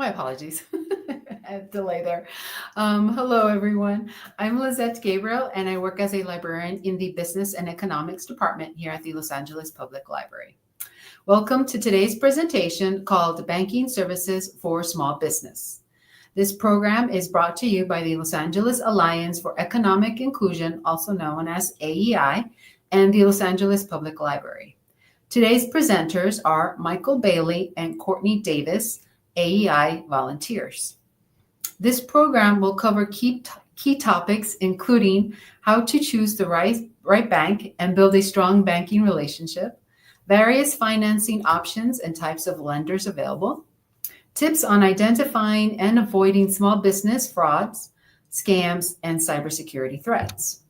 My apologies. I had a delay there. Hello, everyone. I'm Lizette Gabriel, and I work as a librarian in the Business and Economics Department here at the Los Angeles Public Library. Welcome to today's presentation called Banking Services for Small Business. This program is brought to you by the Los Angeles Alliance for Economic Inclusion, also known as AEI, and the Los Angeles Public Library. Today's presenters are Michael Bailey and Courtney Davis, AEI volunteers. This program will cover key topics, including how to choose the right bank and build a strong banking relationship, various financing options and types of lenders available, tips on identifying and avoiding small business frauds, scams, and cybersecurity threats.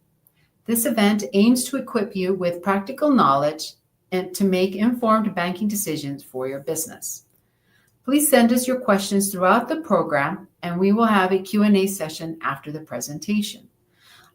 This event aims to equip you with practical knowledge and to make informed banking decisions for your business. Please send us your questions throughout the program, and we will have a Q&A session after the presentation.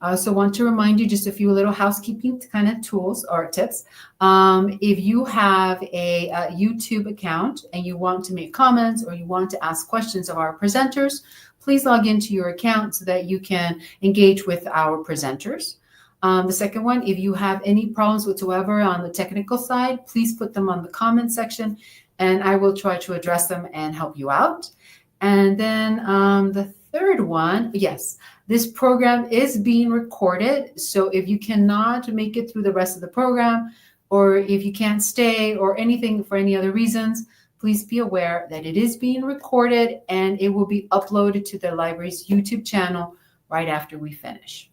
I also want to remind you just a few little housekeeping kind of tools or tips. If you have a YouTube account and you want to make comments or you want to ask questions of our presenters, please log into your account so that you can engage with our presenters. The second one, if you have any problems whatsoever on the technical side, please put them on the comment section and I will try to address them and help you out. And then the third one, yes, this program is being recorded. So if you cannot make it through the rest of the program, or if you can't stay or anything for any other reasons, please be aware that it is being recorded and it will be uploaded to the library's YouTube channel right after we finish.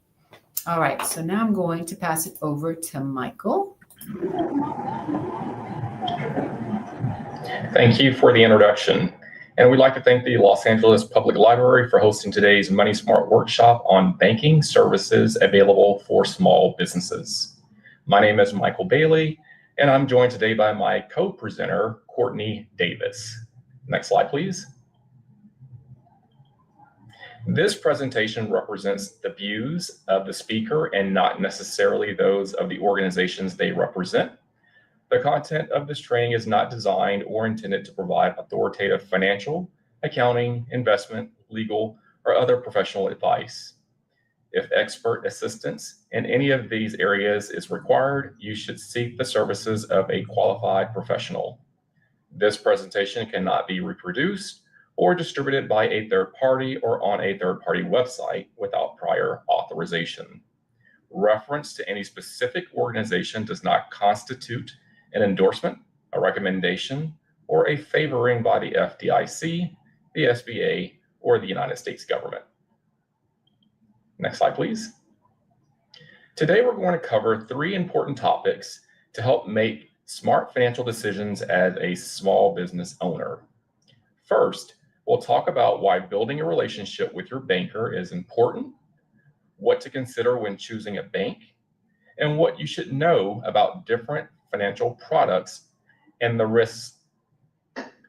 All right, so now I'm going to pass it over to Michael. Thank you for the introduction. And we'd like to thank the Los Angeles Public Library for hosting today's Money Smart workshop on banking services available for small businesses. My name is Michael Bailey, and I'm joined today by my co-presenter, Courtney Davis. Next slide, please. This presentation represents the views of the speaker and not necessarily those of the organizations they represent. The content of this training is not designed or intended to provide authoritative financial, accounting, investment, legal, or other professional advice. If expert assistance in any of these areas is required, you should seek the services of a qualified professional. This presentation cannot be reproduced or distributed by a third party or on a third party website without prior authorization. Reference to any specific organization does not constitute an endorsement, a recommendation, or a favoring by the FDIC, the SBA, or the United States government. Next slide, please. Today, we're going to cover 3 important topics to help make smart financial decisions as a small business owner. First, we'll talk about why building a relationship with your banker is important, what to consider when choosing a bank, and what you should know about different financial products and the risks.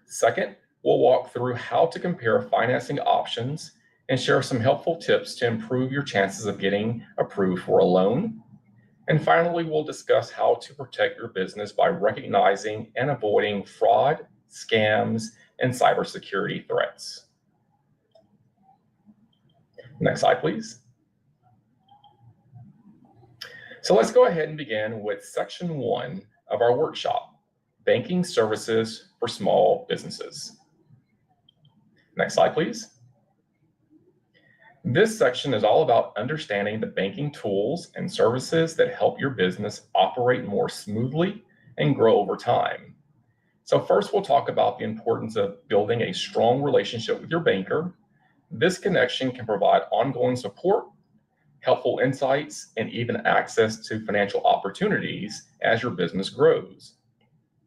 Second, we'll walk through how to compare financing options and share some helpful tips to improve your chances of getting approved for a loan. And finally, we'll discuss how to protect your business by recognizing and avoiding fraud, scams, and cybersecurity threats. Next slide, please. So let's go ahead and begin with section 1 of our workshop, Banking Services for Small Businesses. Next slide, please. This section is all about understanding the banking tools and services that help your business operate more smoothly and grow over time. So first, we'll talk about the importance of building a strong relationship with your banker. This connection can provide ongoing support, helpful insights, and even access to financial opportunities as your business grows.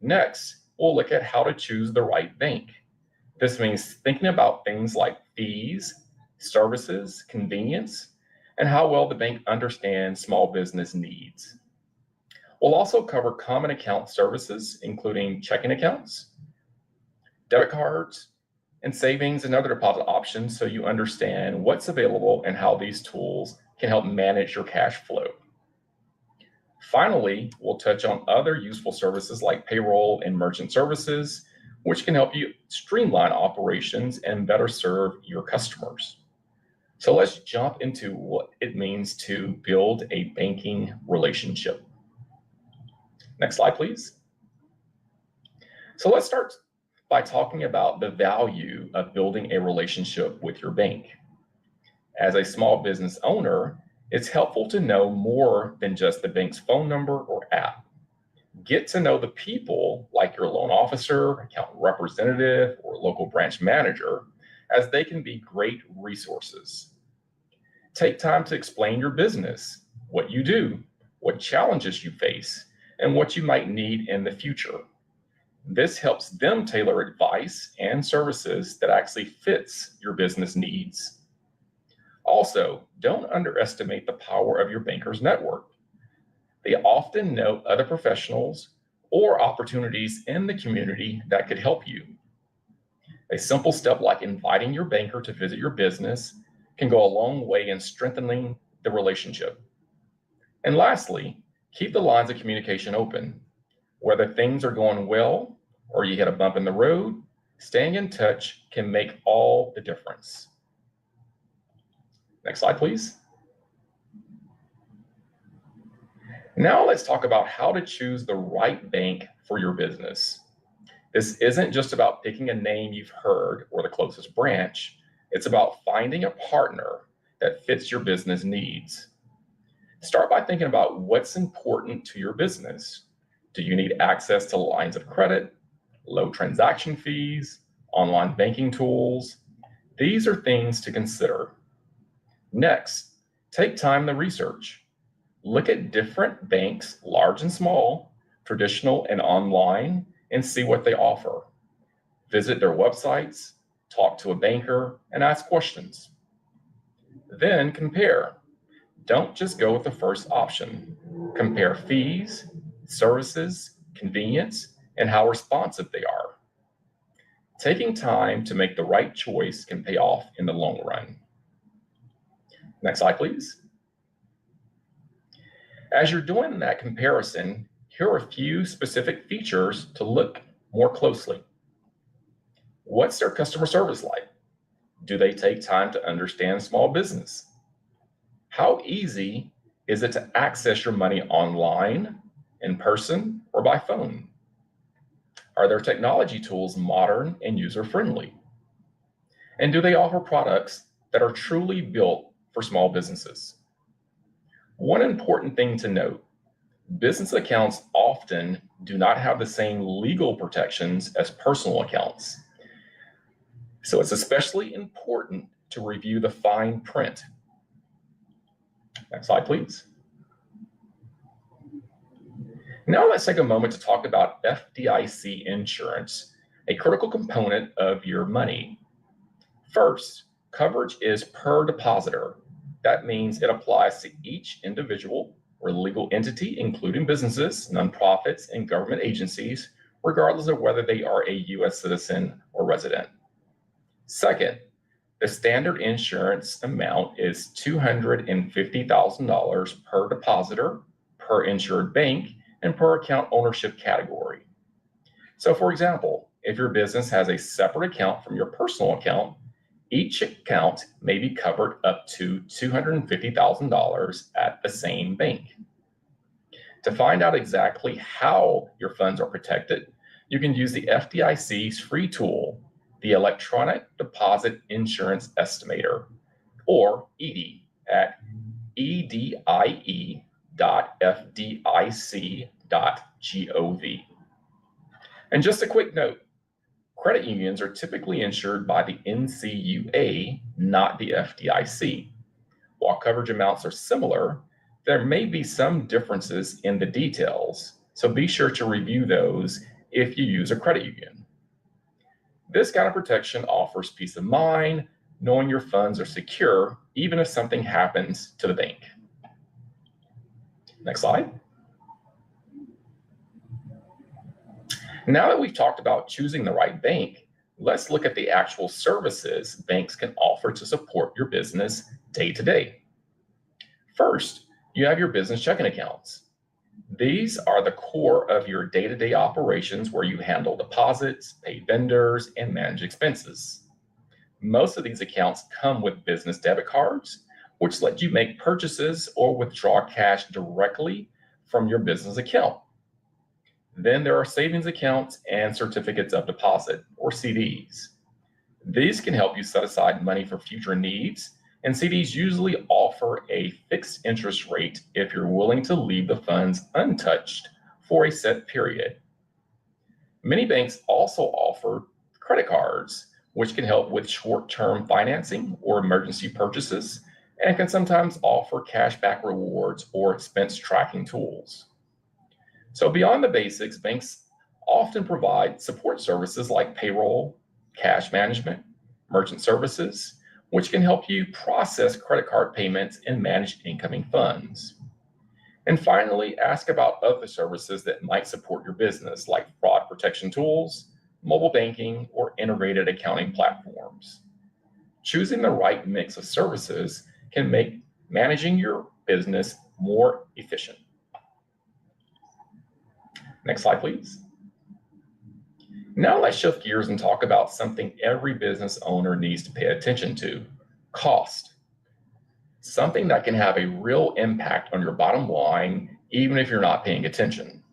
Next, we'll look at how to choose the right bank. This means thinking about things like fees, services, convenience, and how well the bank understands small business needs. We'll also cover common account services, including checking accounts, debit cards, and savings and other deposit options so you understand what's available and how these tools can help manage your cash flow. Finally, we'll touch on other useful services like payroll and merchant services, which can help you streamline operations and better serve your customers. So let's jump into what it means to build a banking relationship. Next slide, please. So let's start by talking about the value of building a relationship with your bank. As a small business owner, it's helpful to know more than just the bank's phone number or app. Get to know the people like your loan officer, account representative, or local branch manager, as they can be great resources. Take time to explain your business, what you do, what challenges you face, and what you might need in the future. This helps them tailor advice and services that actually fits your business needs. Also, don't underestimate the power of your banker's network. They often know other professionals or opportunities in the community that could help you. A simple step like inviting your banker to visit your business can go a long way in strengthening the relationship. And lastly, keep the lines of communication open. Whether things are going well or you hit a bump in the road, staying in touch can make all the difference. Next slide, please. Now let's talk about how to choose the right bank for your business. This isn't just about picking a name you've heard or the closest branch. It's about finding a partner that fits your business needs. Start by thinking about what's important to your business. Do you need access to lines of credit, low transaction fees, online banking tools? These are things to consider. Next, take time to research. Look at different banks, large and small, traditional and online, and see what they offer. Visit their websites, talk to a banker, and ask questions. Then compare. Don't just go with the first option. Compare fees, services, convenience, and how responsive they are. Taking time to make the right choice can pay off in the long run. Next slide, please. As you're doing that comparison, here are a few specific features to look more closely. What's their customer service like? Do they take time to understand small business? How easy is it to access your money online, in person, or by phone? Are their technology tools modern and user-friendly? And do they offer products that are truly built for small businesses? One important thing to note, business accounts often do not have the same legal protections as personal accounts. So it's especially important to review the fine print. Next slide, please. Now let's take a moment to talk about FDIC insurance, a critical component of your money. First, coverage is per depositor. That means it applies to each individual or legal entity, including businesses, nonprofits, and government agencies, regardless of whether they are a U.S. citizen or resident. Second, the standard insurance amount is $250,000 per depositor, per insured bank, and per account ownership category. So for example, if your business has a separate account from your personal account, each account may be covered up to $250,000 at the same bank. To find out exactly how your funds are protected, you can use the FDIC's free tool, the Electronic Deposit Insurance Estimator, or EDI, at edie.fdic.gov. And just a quick note, credit unions are typically insured by the NCUA, not the FDIC. While coverage amounts are similar, there may be some differences in the details, so be sure to review those if you use a credit union. This kind of protection offers peace of mind, knowing your funds are secure, even if something happens to the bank. Next slide. Now that we've talked about choosing the right bank, let's look at the actual services banks can offer to support your business day to day. First, you have your business checking accounts. These are the core of your day-to-day operations where you handle deposits, pay vendors, and manage expenses. Most of these accounts come with business debit cards, which let you make purchases or withdraw cash directly from your business account. Then there are savings accounts and certificates of deposit, or CDs. These can help you set aside money for future needs, and CDs usually offer a fixed interest rate if you're willing to leave the funds untouched for a set period. Many banks also offer credit cards, which can help with short-term financing or emergency purchases, and can sometimes offer cashback rewards or expense tracking tools. So beyond the basics, banks often provide support services like payroll, cash management, merchant services, which can help you process credit card payments and manage incoming funds. And finally, ask about other services that might support your business, like fraud protection tools, mobile banking, or integrated accounting platforms. Choosing the right mix of services can make managing your business more efficient. Next slide, please. Now let's shift gears and talk about something every business owner needs to pay attention to: cost. Something that can have a real impact on your bottom line, even if you're not paying attention.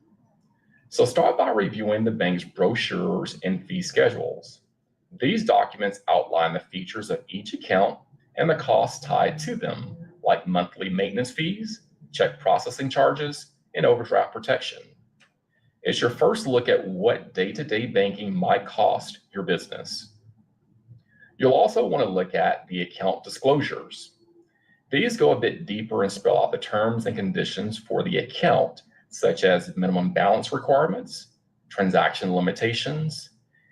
So start by reviewing the bank's brochures and fee schedules. These documents outline the features of each account and the costs tied to them, like monthly maintenance fees, check processing charges, and overdraft protection. It's your first look at what day-to-day banking might cost your business. You'll also want to look at the account disclosures. These go a bit deeper and spell out the terms and conditions for the account, such as minimum balance requirements, transaction limitations,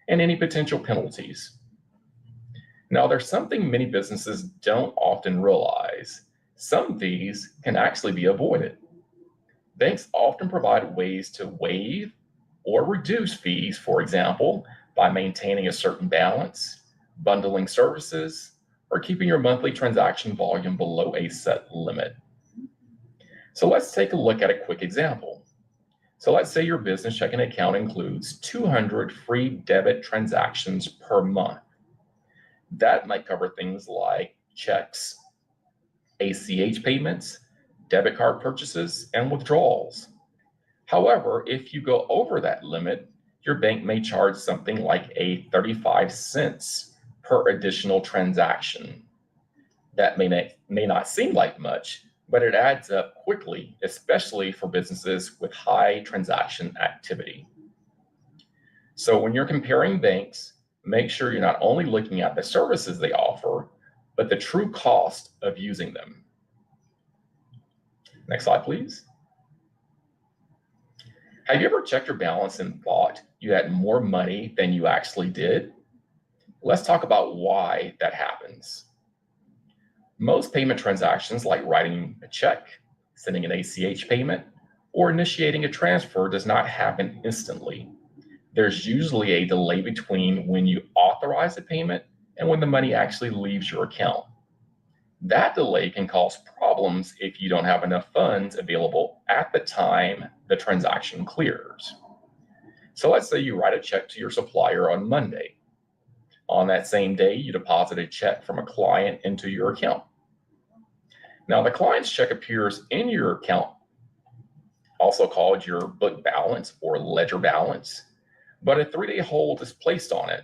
and any potential penalties. Now, there's something many businesses don't often realize. Some fees can actually be avoided. Banks often provide ways to waive or reduce fees, for example, by maintaining a certain balance, bundling services, or keeping your monthly transaction volume below a set limit. So let's take a look at a quick example. So let's say your business checking account includes 200 free debit transactions per month. That might cover things like checks, ACH payments, debit card purchases, and withdrawals. However, if you go over that limit, your bank may charge something like a 35 cents per additional transaction. That may not seem like much, but it adds up quickly, especially for businesses with high transaction activity. So when you're comparing banks, make sure you're not only looking at the services they offer, but the true cost of using them. Next slide, please. Have you ever checked your balance and thought you had more money than you actually did? Let's talk about why that happens. Most payment transactions, like writing a check, sending an ACH payment, or initiating a transfer, does not happen instantly. There's usually a delay between when you authorize a payment and when the money actually leaves your account. That delay can cause problems if you don't have enough funds available at the time the transaction clears. So let's say you write a check to your supplier on Monday. On that same day, you deposit a check from a client into your account. Now, the client's check appears in your account, also called your book balance or ledger balance, but a 3-day hold is placed on it.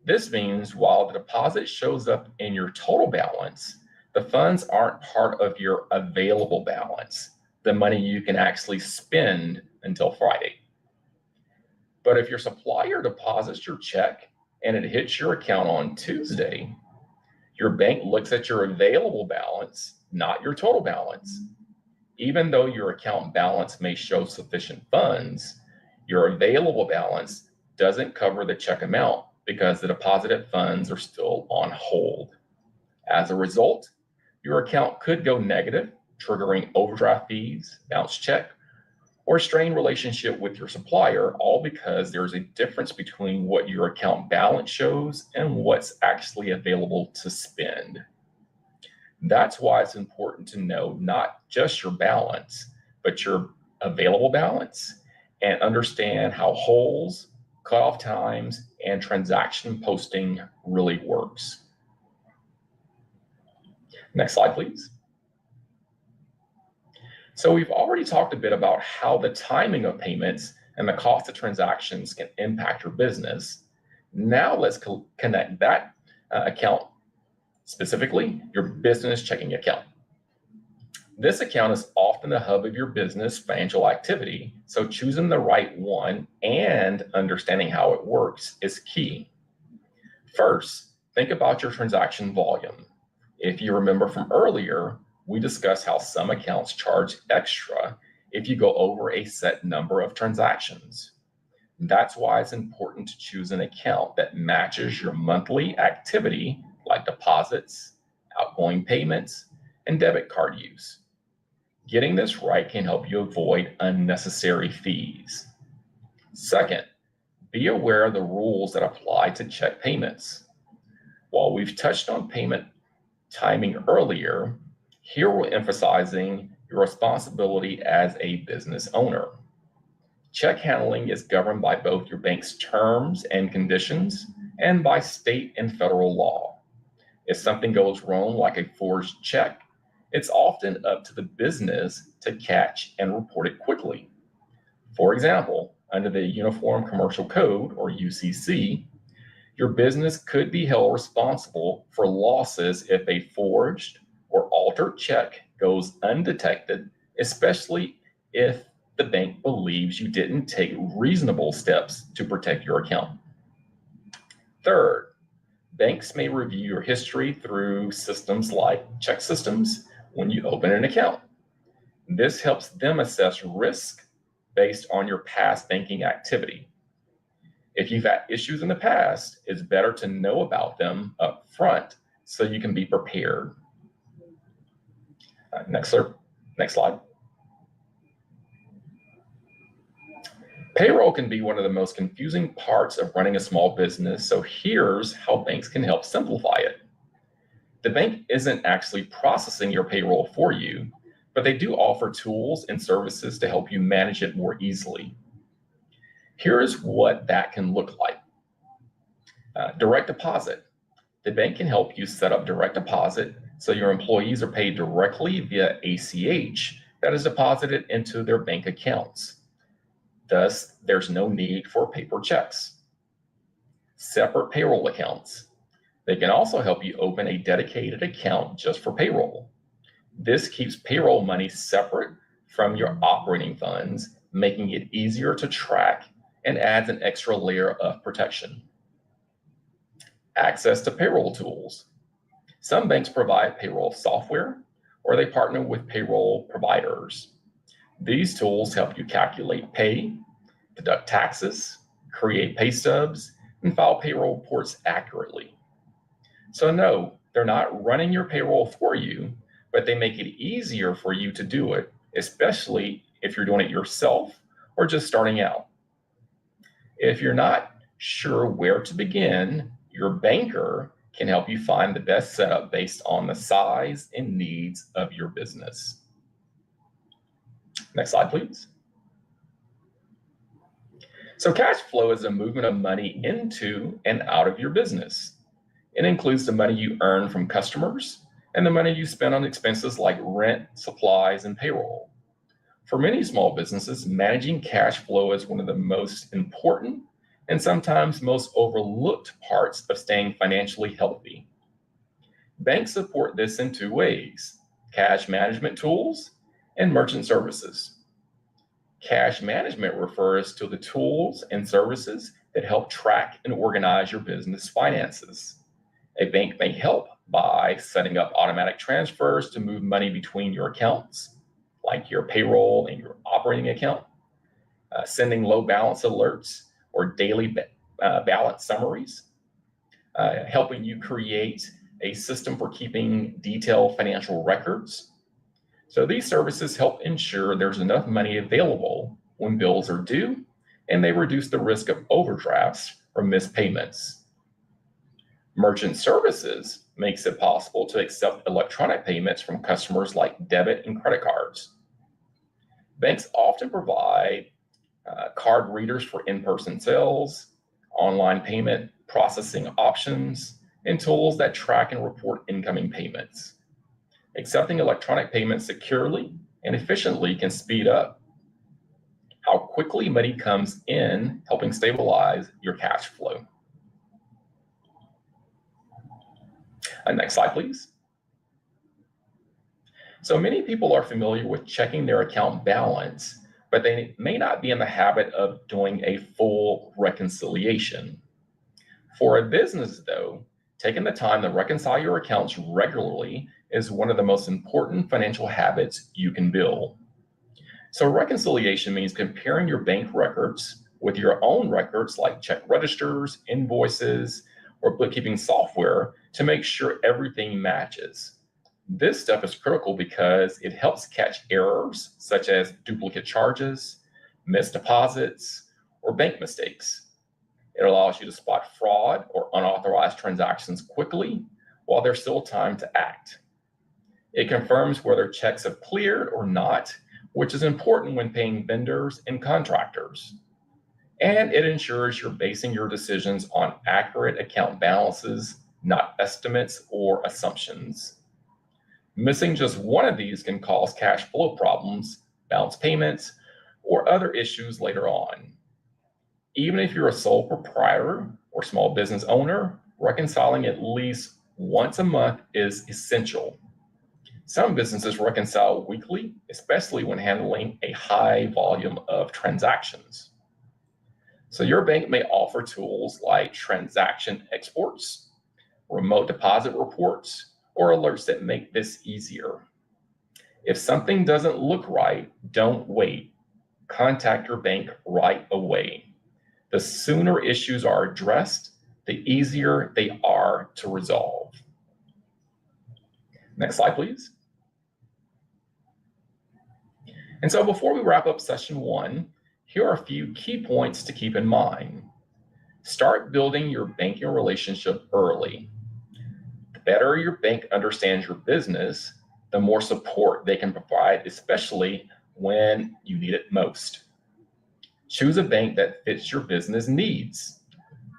This means while the deposit shows up in your total balance, the funds aren't part of your available balance, the money you can actually spend until Friday. But if your supplier deposits your check and it hits your account on Tuesday, your bank looks at your available balance, not your total balance. Even though your account balance may show sufficient funds, your available balance doesn't cover the check amount because the deposited funds are still on hold. As a result, your account could go negative, triggering overdraft fees, bounce check, or strained relationship with your supplier, all because there's a difference between what your account balance shows and what's actually available to spend. That's why it's important to know not just your balance, but your available balance, and understand how holds, cutoff times, and transaction posting really works. Next slide, please. So we've already talked a bit about how the timing of payments and the cost of transactions can impact your business. Now let's connect that account, specifically your business checking account. This account is often the hub of your business financial activity, so choosing the right one and understanding how it works is key. First, think about your transaction volume. If you remember from earlier, we discussed how some accounts charge extra if you go over a set number of transactions. That's why it's important to choose an account that matches your monthly activity, like deposits, outgoing payments, and debit card use. Getting this right can help you avoid unnecessary fees. Second, be aware of the rules that apply to check payments. While we've touched on payment timing earlier, here we're emphasizing your responsibility as a business owner. Check handling is governed by both your bank's terms and conditions and by state and federal law. If something goes wrong, like a forged check, it's often up to the business to catch and report it quickly. For example, under the Uniform Commercial Code, or UCC, your business could be held responsible for losses if a forged or altered check goes undetected, especially if the bank believes you didn't take reasonable steps to protect your account. Third, banks may review your history through systems like check systems when you open an account. This helps them assess risk based on your past banking activity. If you've had issues in the past, it's better to know about them up front so you can be prepared. Next slide. Payroll can be one of the most confusing parts of running a small business, so here's how banks can help simplify it. The bank isn't actually processing your payroll for you, but they do offer tools and services to help you manage it more easily. Here's what that can look like. Direct deposit. The bank can help you set up direct deposit so your employees are paid directly via ACH that is deposited into their bank accounts. Thus, there's no need for paper checks. Separate payroll accounts. They can also help you open a dedicated account just for payroll. This keeps payroll money separate from your operating funds, making it easier to track and adds an extra layer of protection. Access to payroll tools. Some banks provide payroll software, or they partner with payroll providers. These tools help you calculate pay, deduct taxes, create pay stubs, and file payroll reports accurately. So no, they're not running your payroll for you, but they make it easier for you to do it, especially if you're doing it yourself or just starting out. If you're not sure where to begin, your banker can help you find the best setup based on the size and needs of your business. Next slide, please. So cash flow is a movement of money into and out of your business. It includes the money you earn from customers and the money you spend on expenses like rent, supplies, and payroll. For many small businesses, managing cash flow is one of the most important and sometimes most overlooked parts of staying financially healthy. Banks support this in two ways: cash management tools and merchant services. Cash management refers to the tools and services that help track and organize your business finances. A bank may help by setting up automatic transfers to move money between your accounts, like your payroll and your operating account, sending low balance alerts or daily balance summaries, helping you create a system for keeping detailed financial records. So these services help ensure there's enough money available when bills are due, and they reduce the risk of overdrafts or missed payments. Merchant services makes it possible to accept electronic payments from customers like debit and credit cards. Banks often provide card readers for in-person sales, online payment processing options, and tools that track and report incoming payments. Accepting electronic payments securely and efficiently can speed up how quickly money comes in, helping stabilize your cash flow. Next slide, please. So many people are familiar with checking their account balance, but they may not be in the habit of doing a full reconciliation. For a business, though, taking the time to reconcile your accounts regularly is one of the most important financial habits you can build. So reconciliation means comparing your bank records with your own records like check registers, invoices, or bookkeeping software to make sure everything matches. This step is critical because it helps catch errors such as duplicate charges, missed deposits, or bank mistakes. It allows you to spot fraud or unauthorized transactions quickly while there's still time to act. It confirms whether checks have cleared or not, which is important when paying vendors and contractors. And it ensures you're basing your decisions on accurate account balances, not estimates or assumptions. Missing just one of these can cause cash flow problems, bounce payments, or other issues later on. Even if you're a sole proprietor or small business owner, reconciling at least once a month is essential. Some businesses reconcile weekly, especially when handling a high volume of transactions. So your bank may offer tools like transaction exports, remote deposit reports, or alerts that make this easier. If something doesn't look right, don't wait. Contact your bank right away. The sooner issues are addressed, the easier they are to resolve. Next slide, please. And so before we wrap up session 1, here are a few key points to keep in mind. Start building your banking relationship early. The better your bank understands your business, the more support they can provide, especially when you need it most. Choose a bank that fits your business needs.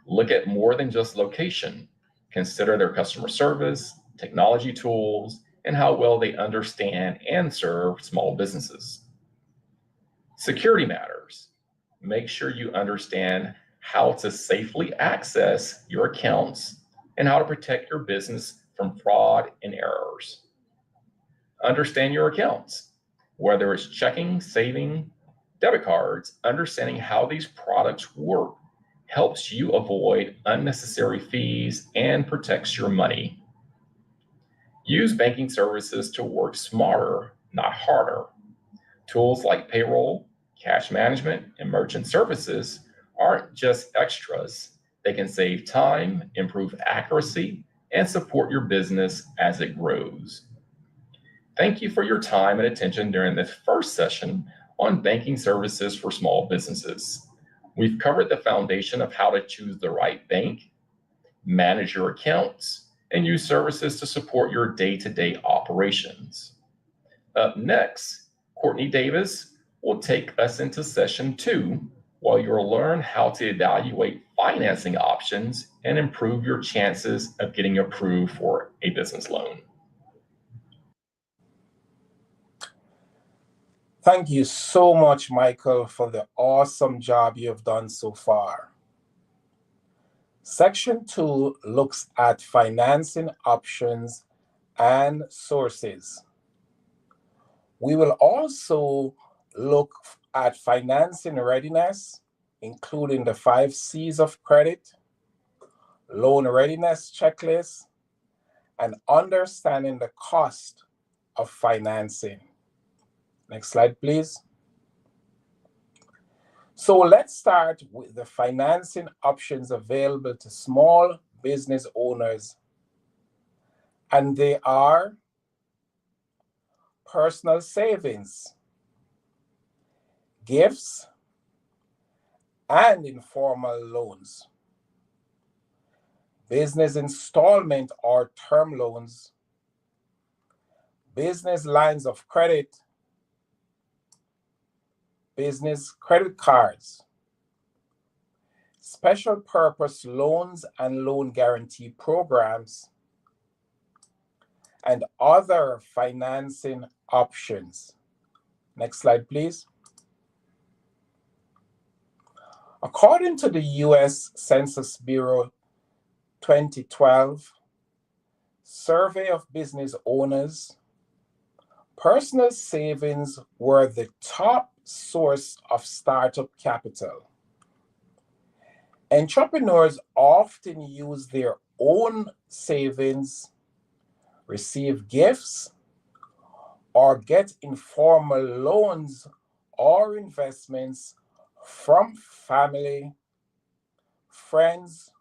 Look at more than just location. Consider their customer service, technology tools, and how well they understand and serve small businesses. Security matters. Make sure you understand how to safely access your accounts and how to protect your business from fraud and errors. Understand your accounts, whether it's checking, saving, debit cards. Understanding how these products work helps you avoid unnecessary fees and protects your money. Use banking services to work smarter, not harder. Tools like payroll, cash management, and merchant services aren't just extras. They can save time, improve accuracy, and support your business as it grows. Thank you for your time and attention during this first session on banking services for small businesses. We've covered the foundation of how to choose the right bank, manage your accounts, and use services to support your day-to-day operations. Up next, Courtney Davis will take us into session 2, while you'll learn how to evaluate financing options and improve your chances of getting approved for a business loan. Thank you so much, Michael, for the awesome job you've done so far. Section 2 looks at financing options and sources. We will also look at financing readiness, including the 5 C's of credit, loan readiness checklist, and understanding the cost of financing. Next slide, please. So let's start with the financing options available to small business owners. And they are personal savings, gifts, and informal loans, business installment or term loans, business lines of credit, business credit cards, special purpose loans and loan guarantee programs, and other financing options. Next slide, please. According to the US Census Bureau 2012 survey of business owners, personal savings were the top source of startup capital. Entrepreneurs often use their own savings, receive gifts, or get informal loans or investments from family, friends,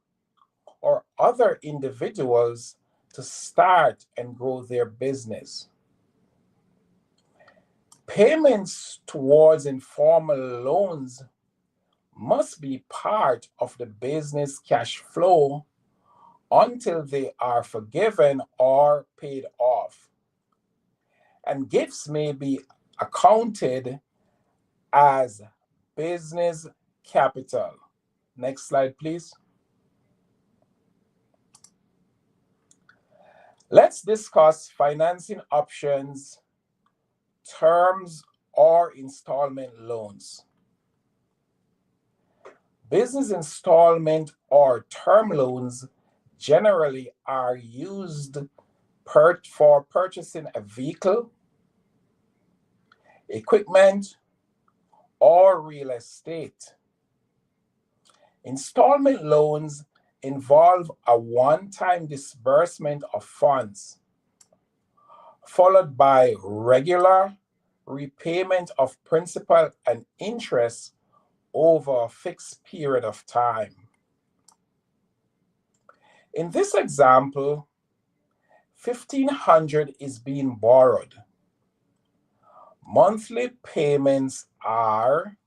or other individuals to start and grow their business. Payments towards informal loans must be part of the business cash flow until they are forgiven or paid off. And gifts may be accounted as business capital. Next slide, please. Let's discuss financing options, terms, or installment loans. Business installment or term loans generally are used for purchasing a vehicle, equipment, or real estate. Installment loans involve a one-time disbursement of funds, followed by regular repayment of principal and interest over a fixed period of time. In this example, $1,500 is being borrowed. Monthly payments are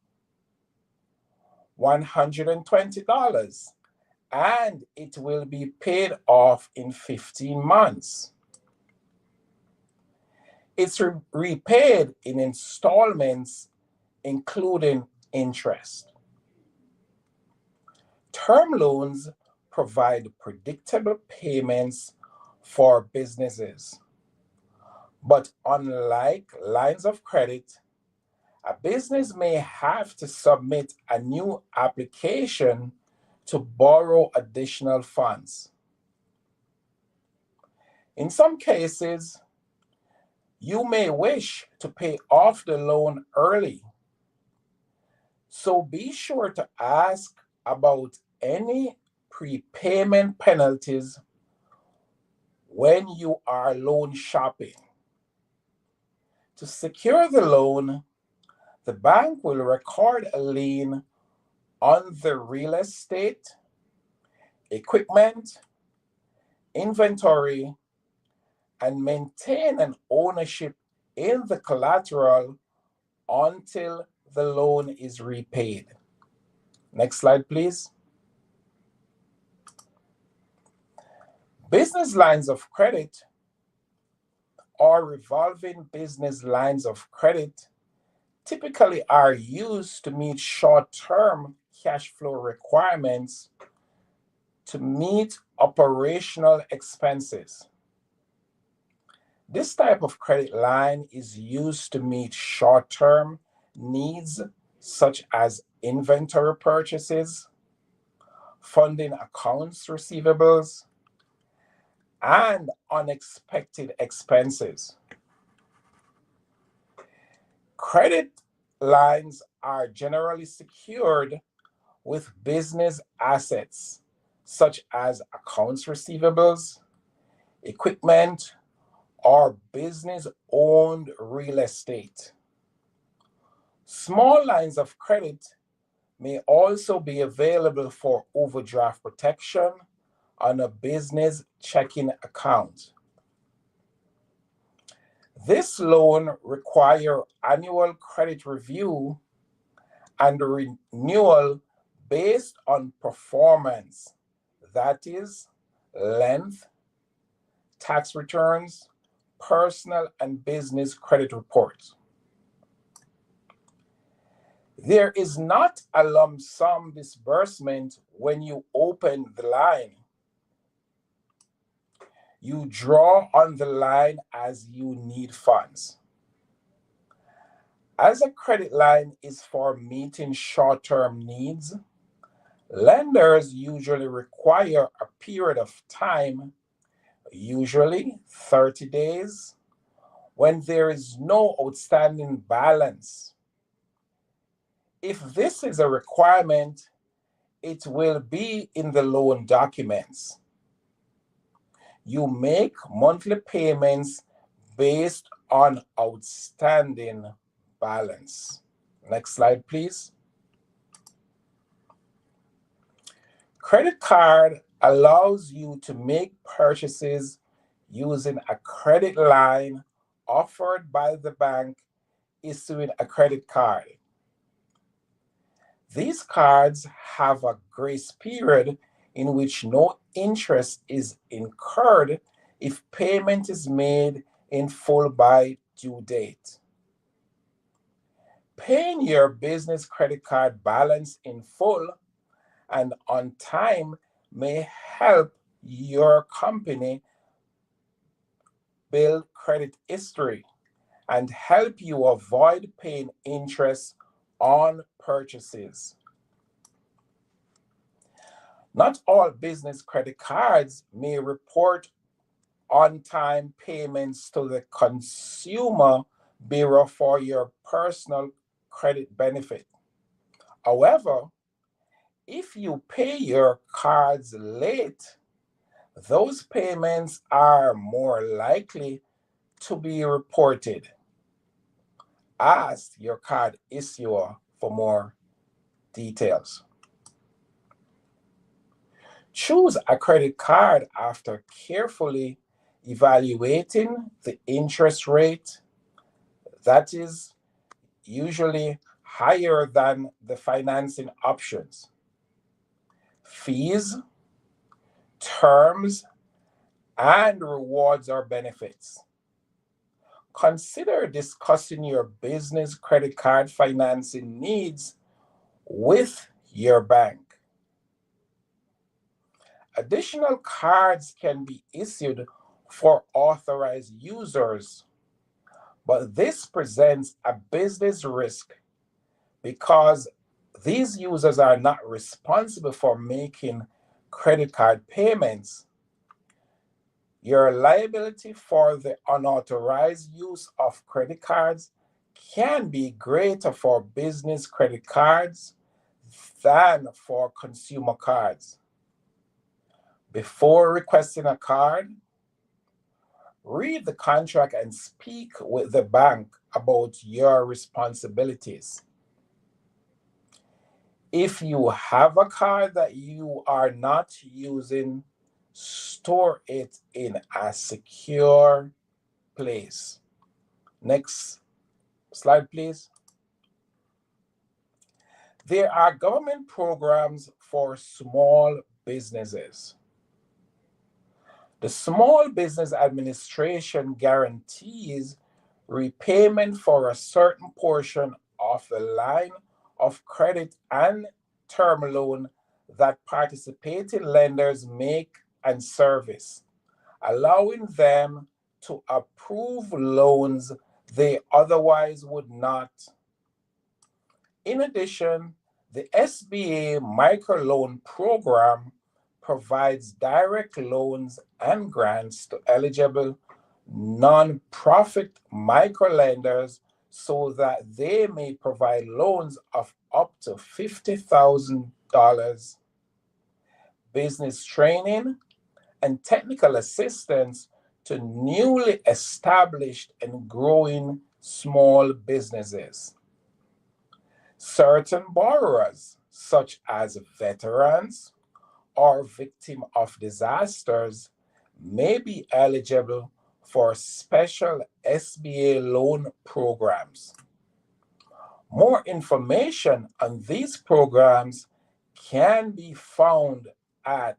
$120, and it will be paid off in 15 months. It's repaid in installments, including interest. Term loans provide predictable payments for businesses. But unlike lines of credit, a business may have to submit a new application to borrow additional funds. In some cases, you may wish to pay off the loan early. So be sure to ask about any prepayment penalties when you are loan shopping. To secure the loan, the bank will record a lien on the real estate, equipment, inventory, and maintain an ownership in the collateral until the loan is repaid. Next slide, please. Business lines of credit or revolving business lines of credit typically are used to meet short-term cash flow requirements to meet operational expenses. This type of credit line is used to meet short-term needs such as inventory purchases, funding accounts receivables, and unexpected expenses. Credit lines are generally secured with business assets such as accounts receivables, equipment, or business-owned real estate. Small lines of credit may also be available for overdraft protection on a business checking account. This loan requires annual credit review and renewal based on performance, that is, length, tax returns, personal and business credit reports. There is not a lump sum disbursement when you open the line. You draw on the line as you need funds. As a credit line is for meeting short-term needs, lenders usually require a period of time, usually 30 days, when there is no outstanding balance. If this is a requirement, it will be in the loan documents. You make monthly payments based on outstanding balance. Next slide, please. Credit card allows you to make purchases using a credit line offered by the bank issuing a credit card. These cards have a grace period in which no interest is incurred if payment is made in full by due date. Paying your business credit card balance in full and on time may help your company build credit history and help you avoid paying interest on purchases. Not all business credit cards may report on-time payments to the Consumer Bureau for your personal credit benefit. However, if you pay your cards late, those payments are more likely to be reported. Ask your card issuer for more details. Choose a credit card after carefully evaluating the interest rate that is usually higher than the financing options, fees, terms, and rewards or benefits. Consider discussing your business credit card financing needs with your bank. Additional cards can be issued for authorized users, but this presents a business risk because these users are not responsible for making credit card payments. Your liability for the unauthorized use of credit cards can be greater for business credit cards than for consumer cards. Before requesting a card, read the contract and speak with the bank about your responsibilities. If you have a card that you are not using, store it in a secure place. Next slide, please. There are government programs for small businesses. The Small Business Administration guarantees repayment for a certain portion of the line of credit and term loan that participating lenders make and service, allowing them to approve loans they otherwise would not. In addition, the SBA microloan program provides direct loans and grants to eligible nonprofit microlenders so that they may provide loans of up to $50,000, business training, and technical assistance to newly established and growing small businesses. Certain borrowers, such as veterans or victims of disasters, may be eligible for special SBA loan programs. More information on these programs can be found at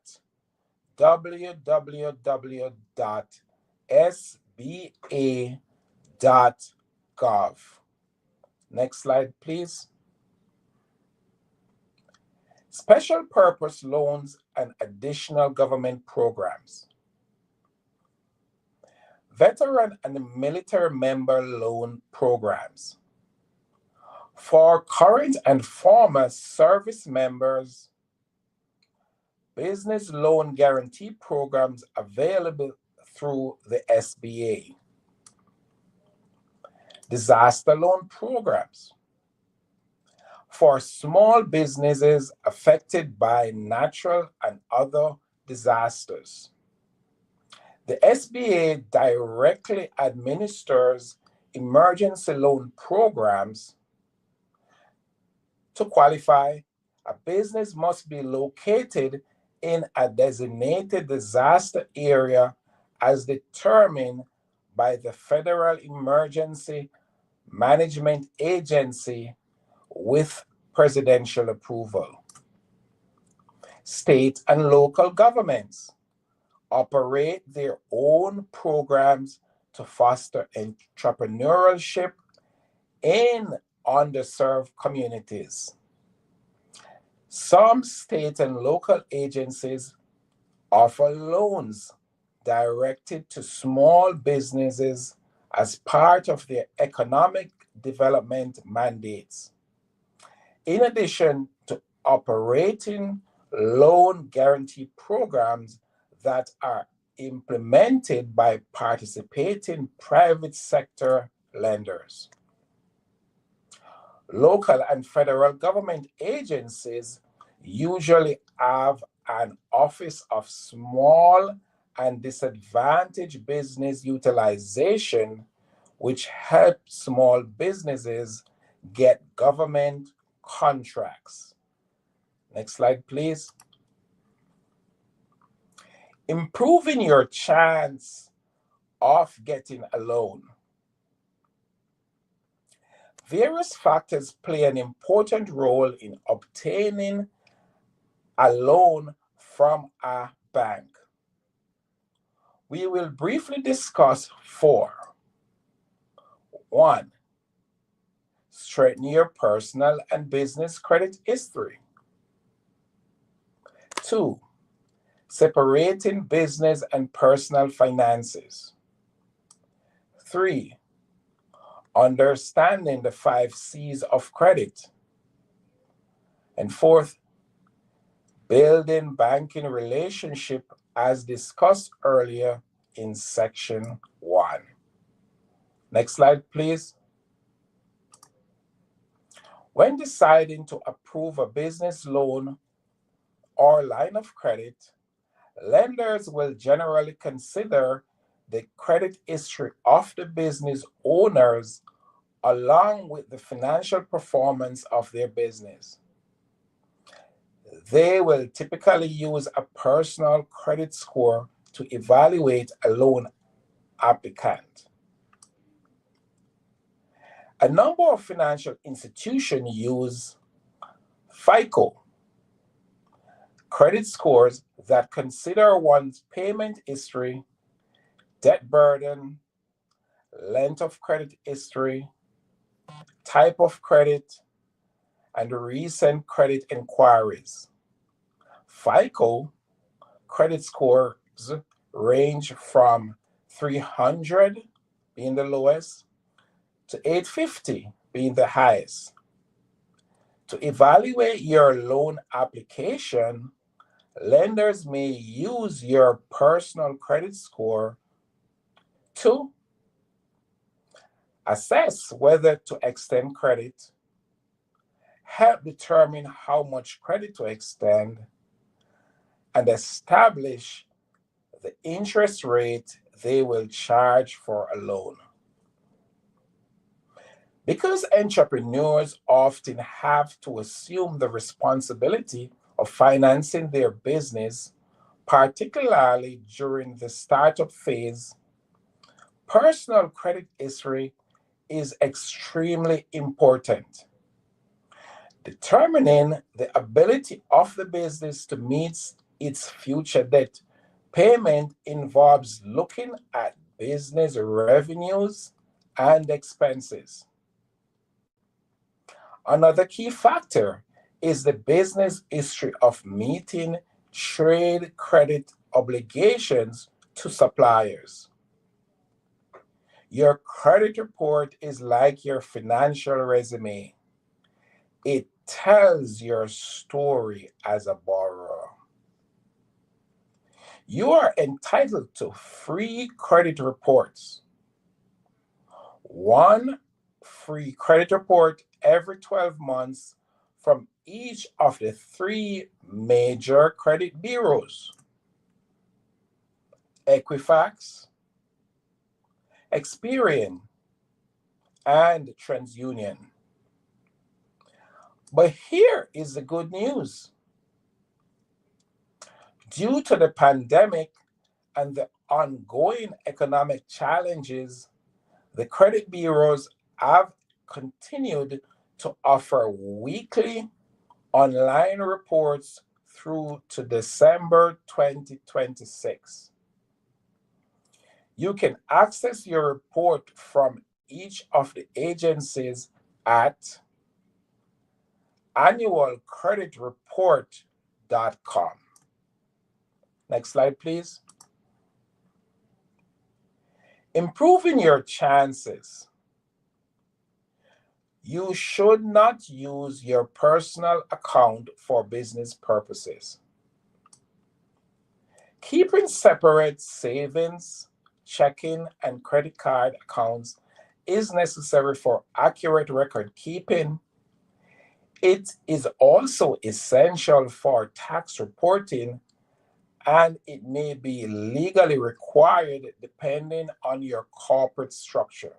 www.sba.gov. Next slide, please. special purpose loans, and additional government programs. Veteran and military member loan programs. For current and former service members, business loan guarantee programs available through the SBA. Disaster loan programs. For small businesses affected by natural and other disasters. The SBA directly administers emergency loan programs. To qualify, a business must be located in a designated disaster area as determined by the Federal Emergency Management Agency with presidential approval. State and local governments operate their own programs to foster entrepreneurship in underserved communities. Some state and local agencies offer loans directed to small businesses as part of their economic development mandates. In addition to operating loan guarantee programs that are implemented by participating private sector lenders. Local and federal government agencies usually have an Office of Small and Disadvantaged Business Utilization, which helps small businesses get government contracts. Next slide, please. Improving your chance of getting a loan. Various factors play an important role in obtaining a loan from a bank. We will briefly discuss 4. 1. Strengthen your personal and business credit history. 2. Separating business and personal finances. 3. Understanding the 5 C's of credit. And 4th, building banking relationship as discussed earlier in section 1. Next slide, please. When deciding to approve a business loan or line of credit, lenders will generally consider the credit history of the business owners along with the financial performance of their business. They will typically use a personal credit score to evaluate a loan applicant. A number of financial institutions use FICO credit scores that consider one's payment history, debt burden, length of credit history, type of credit, and recent credit inquiries. FICO credit scores range from 300 being the lowest to 850 being the highest. To evaluate your loan application, lenders may use your personal credit score to assess whether to extend credit, help determine how much credit to extend, and establish the interest rate they will charge for a loan. Because entrepreneurs often have to assume the responsibility of financing their business, particularly during the startup phase, personal credit history is extremely important. Determining the ability of the business to meet its future debt payment involves looking at business revenues and expenses. Another key factor is the business history of meeting trade credit obligations to suppliers. Your credit report is like your financial resume. It tells your story as a borrower. You are entitled to free credit reports. One free credit report every 12 months from each of the three major credit bureaus: Equifax, Experian, and TransUnion. But here is the good news. Due to the pandemic and the ongoing economic challenges, the credit bureaus have continued to offer weekly online reports through to December 2026. You can access your report from each of the agencies at annualcreditreport.com. Next slide, please. Improving your chances. You should not use your personal account for business purposes. Keeping separate savings, checking, and credit card accounts is necessary for accurate record keeping. It is also essential for tax reporting, and it may be legally required depending on your corporate structure.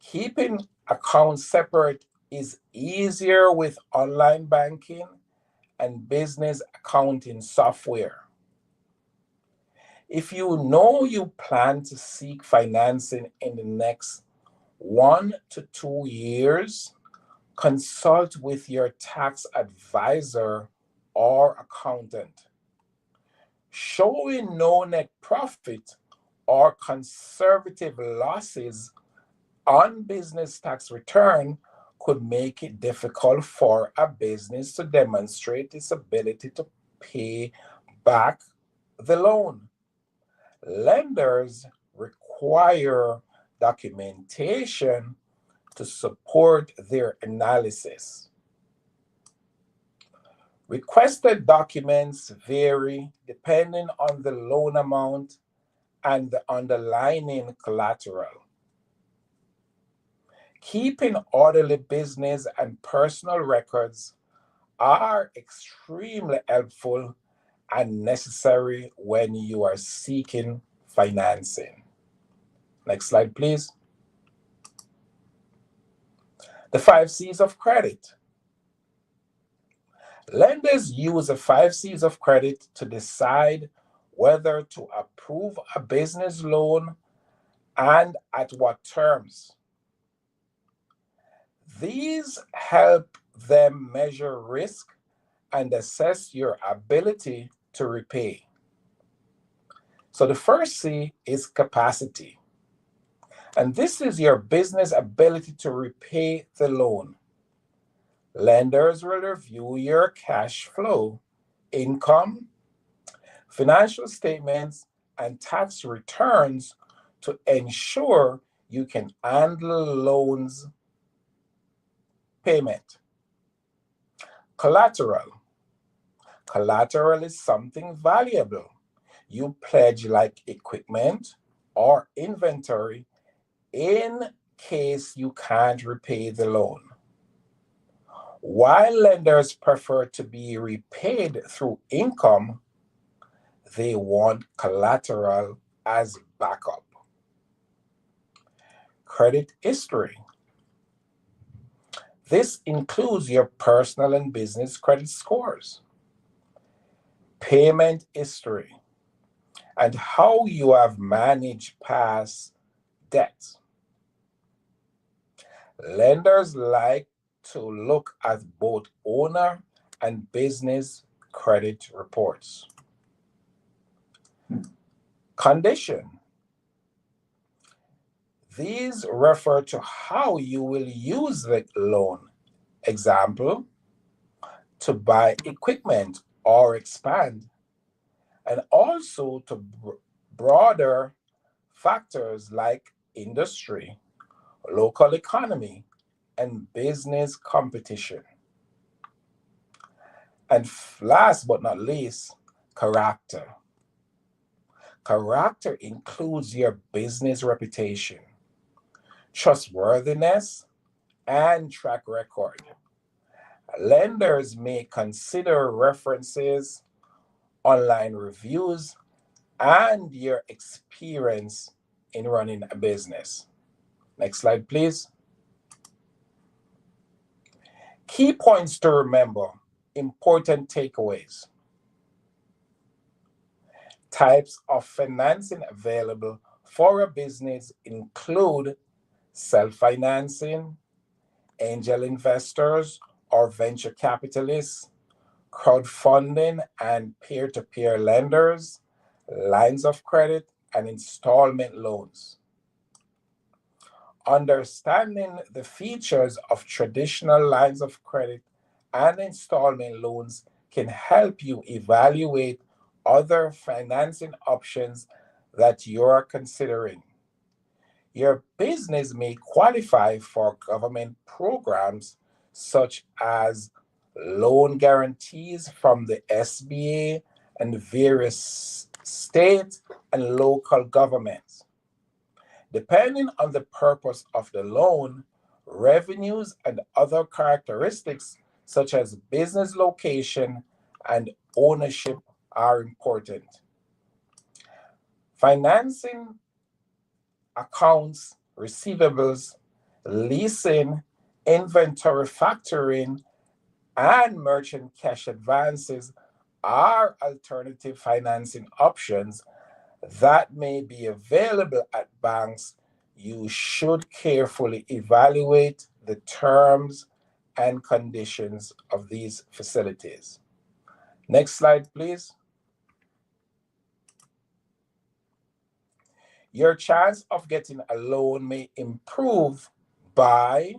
Keeping accounts separate is easier with online banking and business accounting software. If you know you plan to seek financing in the next 1 to 2 years, consult with your tax advisor or accountant. Showing no net profit or conservative losses on business tax return could make it difficult for a business to demonstrate its ability to pay back the loan. Lenders require documentation to support their analysis. Requested documents vary depending on the loan amount and the underlying collateral. Keeping orderly business and personal records are extremely helpful and necessary when you are seeking financing. Next slide, please. The 5 C's of credit. Lenders use the 5 C's of credit to decide whether to approve a business loan and at what terms. These help them measure risk and assess your ability to repay. So the first C is capacity. And this is your business ability to repay the loan. Lenders will review your cash flow, income, financial statements, and tax returns to ensure you can handle loans payment. Collateral. Collateral is something valuable. You pledge like equipment or inventory in case you can't repay the loan. While lenders prefer to be repaid through income, they want collateral as backup. Credit history. This includes your personal and business credit scores, payment history, and how you have managed past debts. Lenders like to look at both owner and business credit reports. Condition. These refer to how you will use the loan. Example, to buy equipment or expand, and also to broader factors like industry, local economy, and business competition. And last but not least, character. Character includes your business reputation, trustworthiness, and track record. Lenders may consider references, online reviews, and your experience in running a business. Next slide, please. Key points to remember, important takeaways. Types of financing available for a business include self-financing, angel investors or venture capitalists, crowdfunding and peer-to-peer lenders, lines of credit, and installment loans. Understanding the features of traditional lines of credit and installment loans can help you evaluate other financing options that you're considering. Your business may qualify for government programs such as loan guarantees from the SBA and various state and local governments. Depending on the purpose of the loan, revenues and other characteristics such as business location and ownership are important. Financing accounts, receivables, leasing, inventory factoring, and merchant cash advances are alternative financing options that may be available at banks. You should carefully evaluate the terms and conditions of these facilities. Next slide, please. Your chance of getting a loan may improve by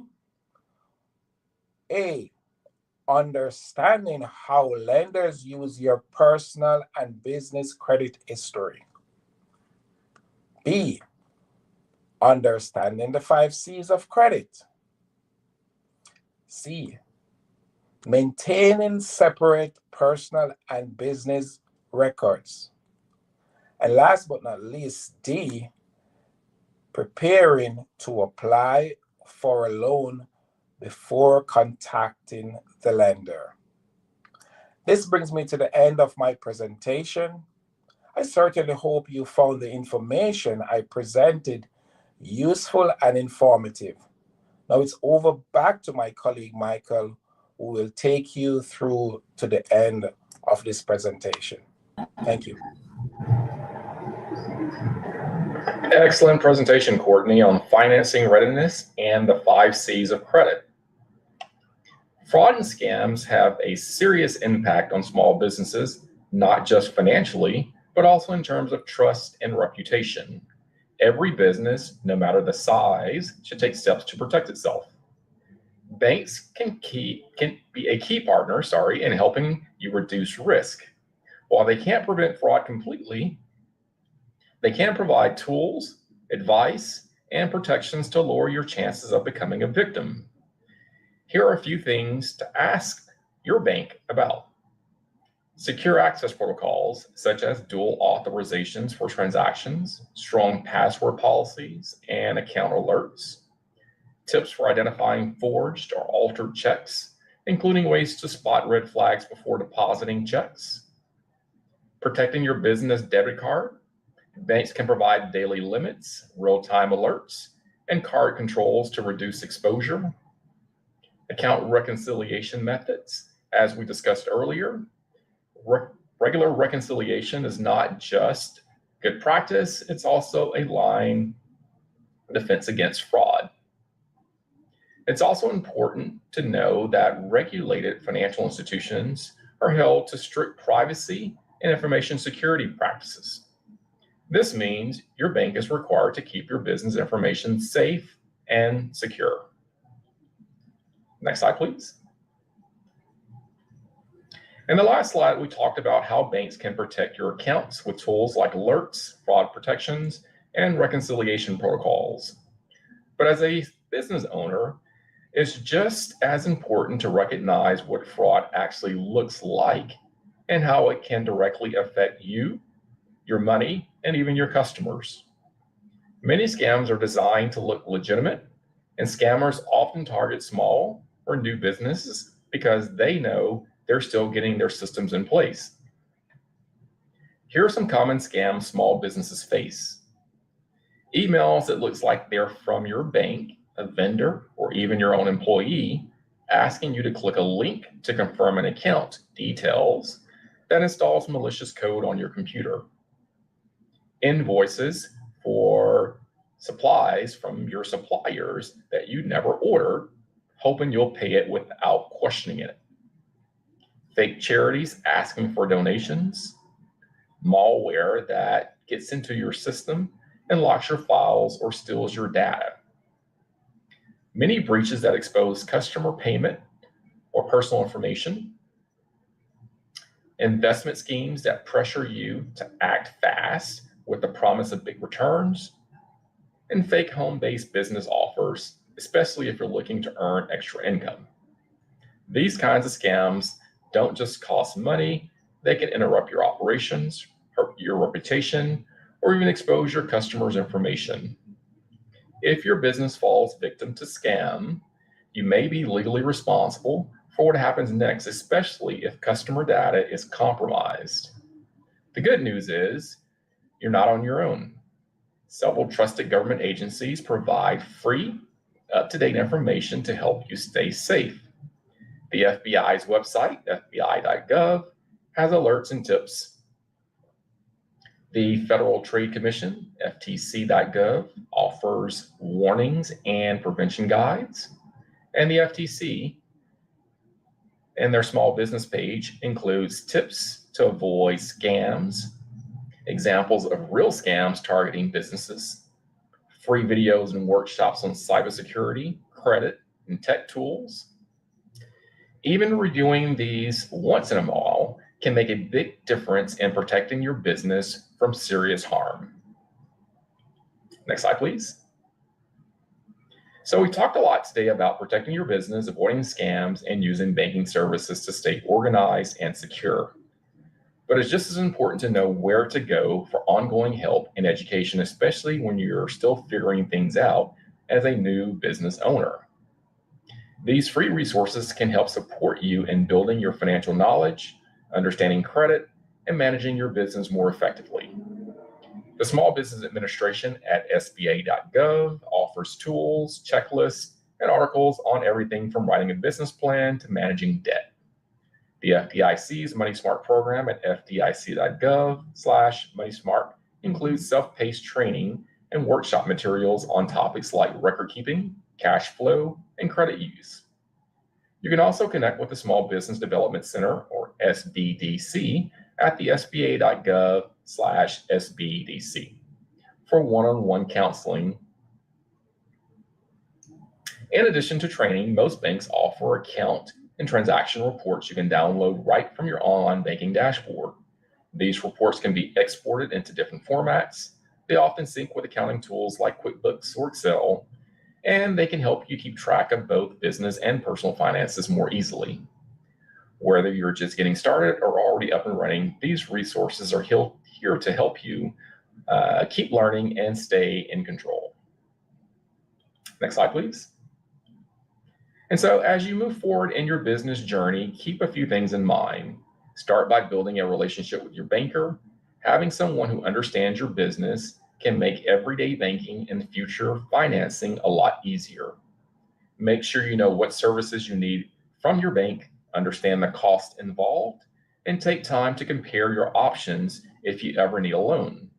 A, understanding how lenders use your personal and business credit history. B, understanding the 5 C's of credit. C, maintaining separate personal and business records. And last but not least, D, preparing to apply for a loan before contacting the lender. This brings me to the end of my presentation. I certainly hope you found the information I presented useful and informative. Now it's over back to my colleague Michael, who will take you through to the end of this presentation. Thank you. Excellent presentation, Courtney, on financing readiness and the 5 C's of credit. Fraud and scams have a serious impact on small businesses, not just financially, but also in terms of trust and reputation. Every business, no matter the size, should take steps to protect itself. Banks can be a key partner, in helping you reduce risk. While they can't prevent fraud completely, they can provide tools, advice, and protections to lower your chances of becoming a victim. Here are a few things to ask your bank about. Secure access protocols, such as dual authorizations for transactions, strong password policies, and account alerts. Tips for identifying forged or altered checks, including ways to spot red flags before depositing checks. Protecting your business debit card. Banks can provide daily limits, real-time alerts, and card controls to reduce exposure. Account reconciliation methods. As we discussed earlier, regular reconciliation is not just good practice, it's also a line defense against fraud. It's also important to know that regulated financial institutions are held to strict privacy and information security practices. This means your bank is required to keep your business information safe and secure. Next slide, please. In the last slide, we talked about how banks can protect your accounts with tools like alerts, fraud protections, and reconciliation protocols. But as a business owner, it's just as important to recognize what fraud actually looks like and how it can directly affect you, your money, and even your customers. Many scams are designed to look legitimate, and scammers often target small or new businesses because they know they're still getting their systems in place. Here are some common scams small businesses face. Emails that looks like they're from your bank, a vendor, or even your own employee, asking you to click a link to confirm an account details that installs malicious code on your computer. Invoices for supplies from your suppliers that you never ordered, hoping you'll pay it without questioning it. Fake charities asking for donations. Malware that gets into your system and locks your files or steals your data. Many breaches that expose customer payment or personal information. Investment schemes that pressure you to act fast with the promise of big returns. And fake home-based business offers, especially if you're looking to earn extra income. These kinds of scams don't just cost money, they can interrupt your operations, hurt your reputation, or even expose your customers' information. If your business falls victim to scam, you may be legally responsible for what happens next, especially if customer data is compromised. The good news is you're not on your own. Several trusted government agencies provide free, up-to-date information to help you stay safe. The FBI's website, fbi.gov, has alerts and tips. The Federal Trade Commission, ftc.gov, offers warnings and prevention guides. And the FTC, and their small business page, includes tips to avoid scams, examples of real scams targeting businesses, free videos and workshops on cybersecurity, credit, and tech tools. Even reviewing these once in a while can make a big difference in protecting your business from serious harm. Next slide, please. So we talked a lot today about protecting your business, avoiding scams, and using banking services to stay organized and secure. But it's just as important to know where to go for ongoing help and education, especially when you're still figuring things out as a new business owner. These free resources can help support you in building your financial knowledge, understanding credit, and managing your business more effectively. The Small Business Administration at SBA.gov offers tools, checklists, and articles on everything from writing a business plan to managing debt. The FDIC's Money Smart program at fdic.gov/Money Smart includes self-paced training and workshop materials on topics like record keeping, cash flow, and credit use. You can also connect with the Small Business Development Center, or SBDC, at the sba.gov/SBDC for one-on-one counseling. In addition to training, most banks offer account and transaction reports you can download right from your online banking dashboard. These reports can be exported into different formats. They often sync with accounting tools like QuickBooks or Excel, and they can help you keep track of both business and personal finances more easily. Whether you're just getting started or already up and running, these resources are here to help you keep learning and stay in control. Next slide, please. And so as you move forward in your business journey, keep a few things in mind. Start by building a relationship with your banker. Having someone who understands your business can make everyday banking and future financing a lot easier. Make sure you know what services you need from your bank, understand the cost involved, and take time to compare your options if you ever need a loan.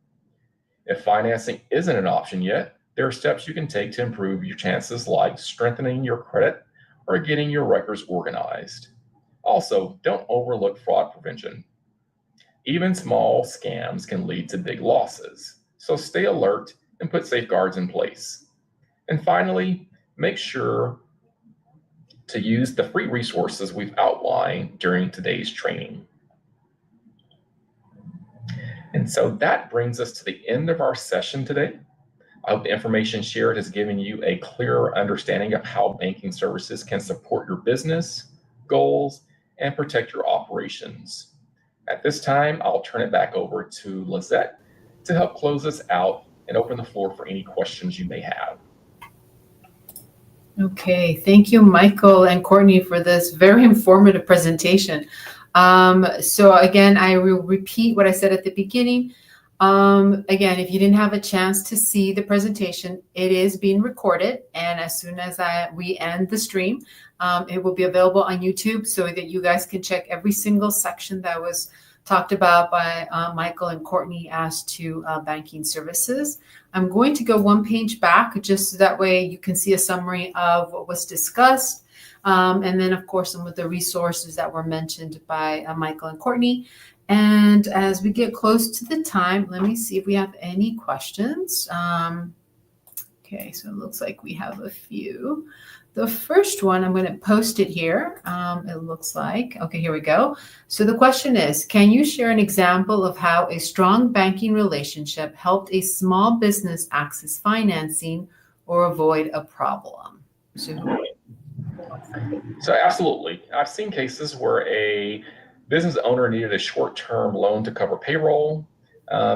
If financing isn't an option yet, there are steps you can take to improve your chances, like strengthening your credit or getting your records organized. Also, don't overlook fraud prevention. Even small scams can lead to big losses, so stay alert and put safeguards in place. And finally, make sure to use the free resources we've outlined during today's training. And so that brings us to the end of our session today. I hope the information shared has given you a clearer understanding of how banking services can support your business goals and protect your operations. At this time, I'll turn it back over to Lizette to help close us out and open the floor for any questions you may have. Okay, thank you, Michael and Courtney, for this very informative presentation. So again, I will repeat what I said at the beginning. Again, if you didn't have a chance to see the presentation, it is being recorded. And as soon as we end the stream, it will be available on YouTube so that you guys can check every single section that was talked about by Michael and Courtney as to banking services. I'm going to go one page back just so that way you can see a summary of what was discussed. And then, of course, some of the resources that were mentioned by Michael and Courtney. And as we get close to the time, let me see if we have any questions. Okay, so it looks like we have a few. The first one, I'm going to post it here. It looks like, okay, here we go. So the question is, can you share an example of how a strong banking relationship helped a small business access financing or avoid a problem? So absolutely. I've seen cases where a business owner needed a short-term loan to cover payroll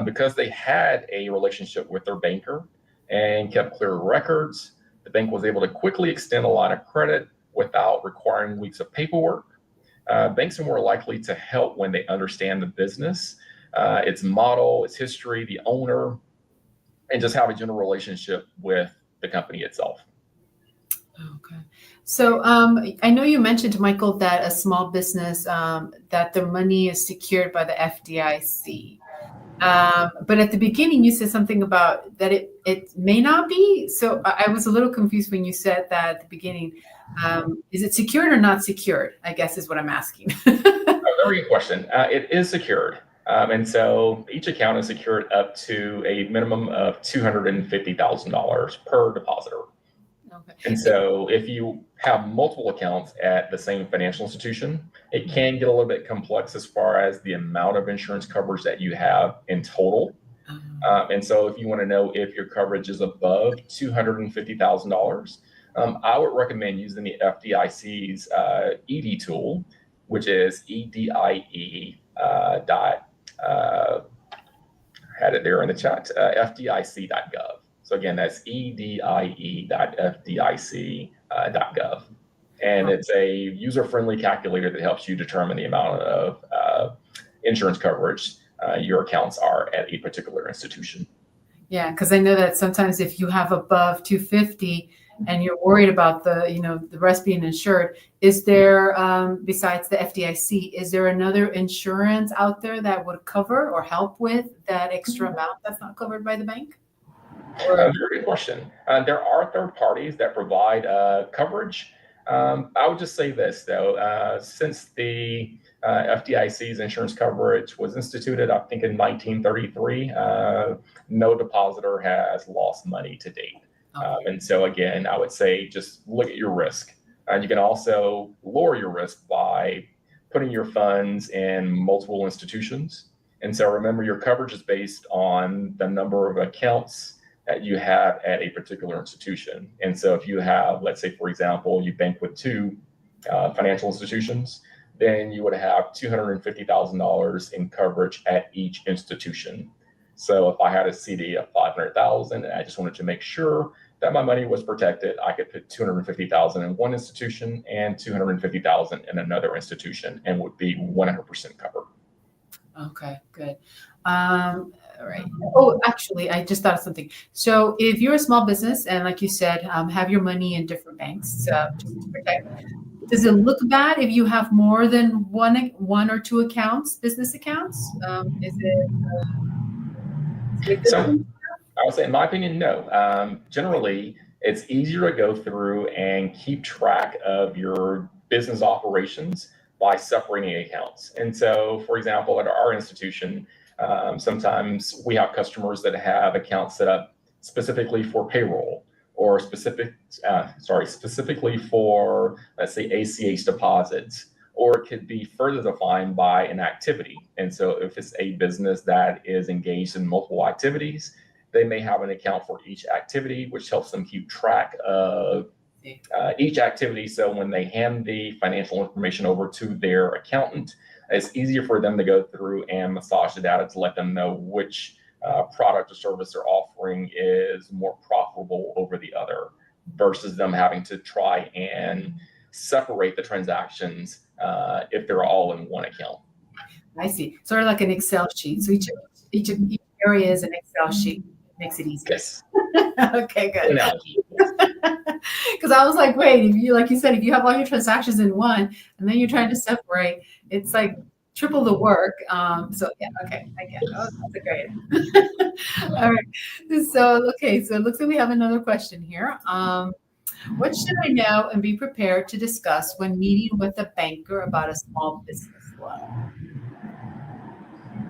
because they had a relationship with their banker and kept clear records. The bank was able to quickly extend a line of credit without requiring weeks of paperwork. Banks are more likely to help when they understand the business, its model, its history, the owner, and just have a general relationship with the company itself. Okay. So I know you mentioned, Michael, that a small business, that their money is secured by the FDIC. But at the beginning, you said something about that it may not be. So I was a little confused when you said that at the beginning. Is it secured or not secured? I guess is what I'm asking. Very good question. It is secured. And so each account is secured up to a minimum of $250,000 per depositor. Okay. And so if you have multiple accounts at the same financial institution, it can get a little bit complex as far as the amount of insurance coverage that you have in total. And so if you want to know if your coverage is above $250,000, I would recommend using the FDIC's ED tool, which is EDIE had it there in the chat, FDIC.gov. So again, that's edie.fdic.gov. And it's a user-friendly calculator that helps you determine the amount of insurance coverage your accounts are at a particular institution. Yeah, because I know that sometimes if you have above 250 and you're worried about the rest being insured, is there, besides the FDIC, is there another insurance out there that would cover or help with that extra amount that's not covered by the bank? Very good question. There are third parties that provide coverage. I would just say this, though, since the FDIC's insurance coverage was instituted, I think in 1933, no depositor has lost money to date. And so, again, I would say just look at your risk. You can also lower your risk by putting your funds in multiple institutions. And so remember, your coverage is based on the number of accounts that you have at a particular institution. And so if you have, let's say, for example, you bank with two financial institutions, then you would have $250,000 in coverage at each institution. So if I had a CD of $500,000 and I just wanted to make sure that my money was protected, I could put $250,000 in one institution and $250,000 in another institution and would be 100% covered. Okay, good. All right. Oh, actually, I just thought of something. So if you're a small business and like you said, have your money in different banks just to protect, does it look bad if you have more than one or two accounts, business accounts? Is it a good thing? I would say, in my opinion, no. Generally, it's easier to go through and keep track of your business operations by separating accounts. And so, for example, at our institution, sometimes we have customers that have accounts set up specifically for payroll or specifically for, let's say, ACH deposits, or it could be further defined by an activity. And so if it's a business that is engaged in multiple activities, they may have an account for each activity, which helps them keep track of each activity. So when they hand the financial information over to their accountant, it's easier for them to go through and massage the data to let them know which product or service they're offering is more profitable over the other, versus them having to try and separate the transactions if they're all in one account. I see. Sort of like an Excel sheet. So each area is an Excel sheet. Makes it easier. Yes. Okay, good. Analogy. Because I was like, wait, if you, like you said, if you have all your transactions in one and then you're trying to separate, it's like triple the work. So yeah, okay, I get it. Oh, that's a great. All right. So okay, so it looks like we have another question here. What should I know and be prepared to discuss when meeting with a banker about a small business loan?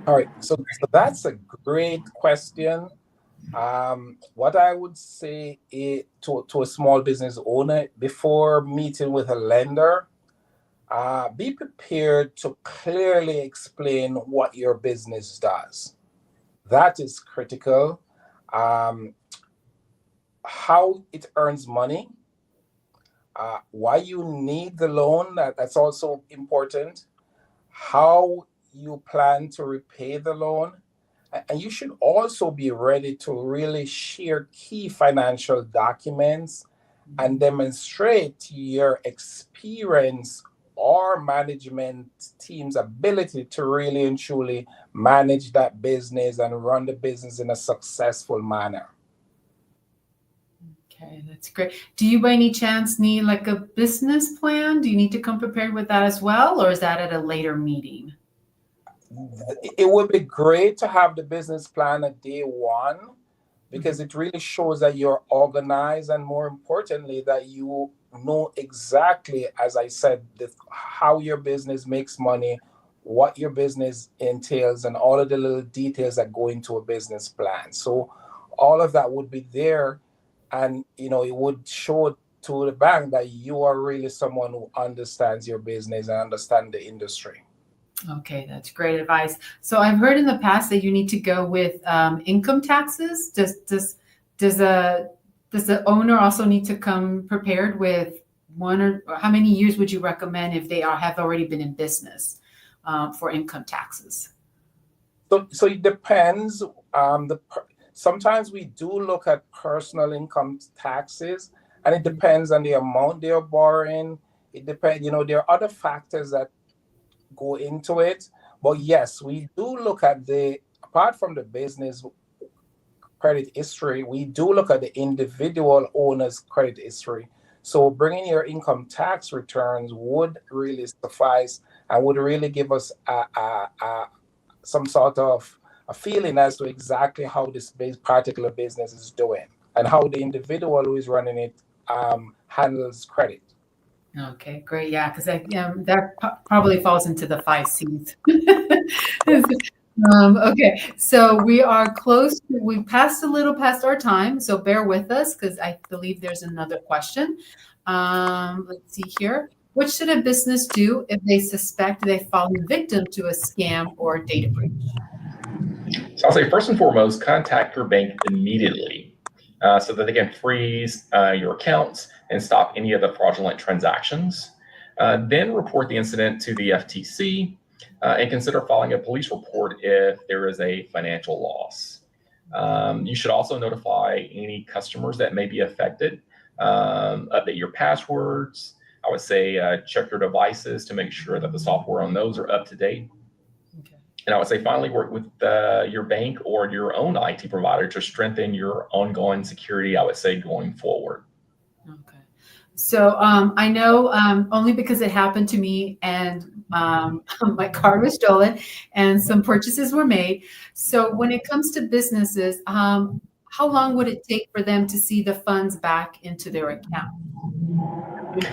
All right, so that's a great question. What I would say to a small business owner before meeting with a lender, be prepared to clearly explain what your business does. That is critical. How it earns money, why you need the loan, that's also important. How you plan to repay the loan. And you should also be ready to really share key financial documents and demonstrate your experience or management team's ability to really and truly manage that business and run the business in a successful manner. Okay, that's great. Do you by any chance need like a business plan? Do you need to come prepared with that as well, or is that at a later meeting? It would be great to have the business plan at day one, because it really shows that you're organized, and more importantly, that you know exactly, as I said, how your business makes money, what your business entails, and all of the little details that go into a business plan. So all of that would be there, and it would show to the bank that you are really someone who understands your business and understands the industry. Okay, that's great advice. So I've heard in the past that you need to go with income taxes. Does the owner also need to come prepared with one, or how many years would you recommend if they have already been in business for income taxes? So it depends. Sometimes we do look at personal income taxes, and it depends on the amount they're borrowing. It depends. There are other factors that go into it. But yes, we do look at apart from the business credit history, we do look at the individual owner's credit history. So bringing your income tax returns would really suffice and would really give us some sort of a feeling as to exactly how this particular business is doing and how the individual who is running it handles credit. Okay, great. Yeah, because that probably falls into the 5 C's. Okay, so we are close. We passed a little past our time, so bear with us because I believe there's another question. Let's see here. What should a business do if they suspect they've fallen victim to a scam or data breach? So I'll say first and foremost, contact your bank immediately so that they can freeze your accounts and stop any of the fraudulent transactions. Then report the incident to the FTC and consider filing a police report if there is a financial loss. You should also notify any customers that may be affected, update your passwords. I would say check your devices to make sure that the software on those are up to date. Okay. And I would say finally work with your bank or your own IT provider to strengthen your ongoing security, I would say, going forward. Okay. So I know only because it happened to me, and my card was stolen and some purchases were made. So when it comes to businesses, how long would it take for them to see the funds back into their account?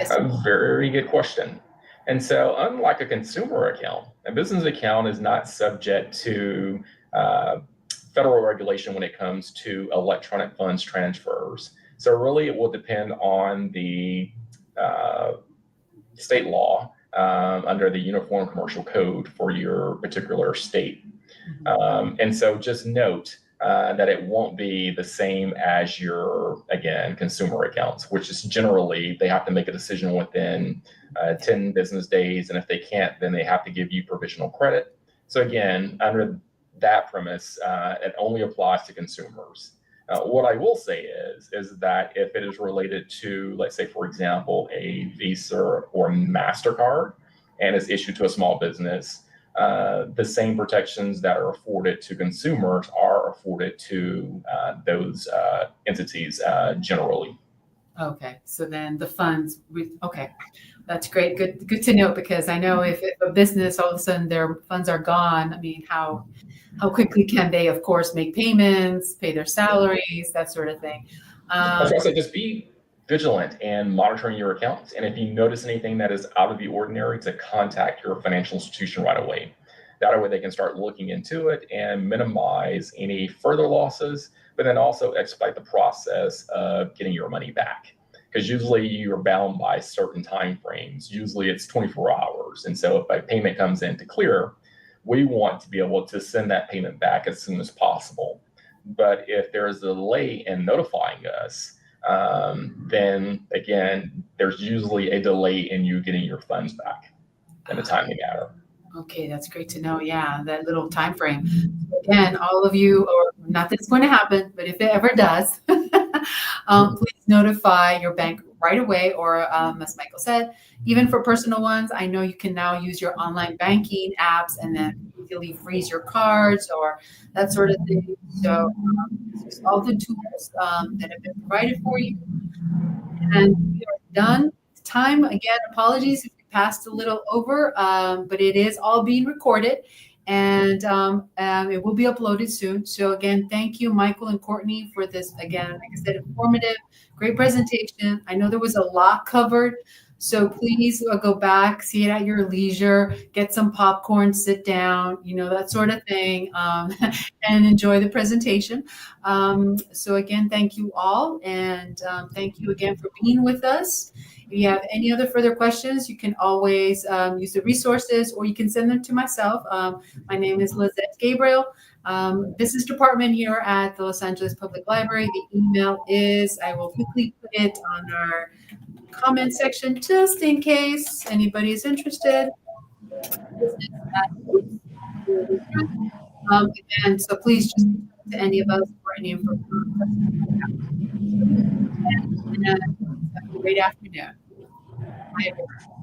A very good question. And so unlike a consumer account, a business account is not subject to federal regulation when it comes to electronic funds transfers. So really, it will depend on the state law under the Uniform Commercial Code for your particular state. And so just note that it won't be the same as your, again, consumer accounts, which is generally they have to make a decision within 10 business days. And if they can't, then they have to give you provisional credit. So again, under that premise, it only applies to consumers. What I will say is that if it is related to, let's say, for example, a Visa or MasterCard and is issued to a small business, the same protections that are afforded to consumers are afforded to those entities generally. Okay, so then the funds, okay, that's great. Good to know, because I know if a business all of a sudden their funds are gone, I mean, how quickly can they, of course, make payments, pay their salaries, that sort of thing. That's why I say just be vigilant and monitoring your accounts. And if you notice anything that is out of the ordinary, to contact your financial institution right away. That way they can start looking into it and minimize any further losses, but then also expedite the process of getting your money back. Because usually you're bound by certain time frames. Usually it's 24 hours. And so if a payment comes in to clear, we want to be able to send that payment back as soon as possible. But if there is a delay in notifying us, then again, there's usually a delay in you getting your funds back in a timely manner. Okay, that's great to know. Yeah, that little time frame. Again, all of you, or not that it's going to happen, but if it ever does, please notify your bank right away. Or as Michael said, even for personal ones, I know you can now use your online banking apps and then easily freeze your cards or that sort of thing. So use all the tools that have been provided for you. And we are done. Time again, apologies if we passed a little over, but it is all being recorded, and it will be uploaded soon. So again, thank you, Michael and Courtney, for this, again, like I said, informative, great presentation. I know there was a lot covered, so please go back, see it at your leisure, get some popcorn, sit down, that sort of thing, and enjoy the presentation. So again, thank you all, and thank you again for being with us. If you have any other further questions, you can always use the resources, or you can send them to myself. My name is Lizette Gabriel, Business Department here at the Los Angeles Public Library. The email is, I will quickly put it on our comment section just in case anybody is interested. And so please just reach out to any of us for any information. And have a great afternoon. Bye, everyone.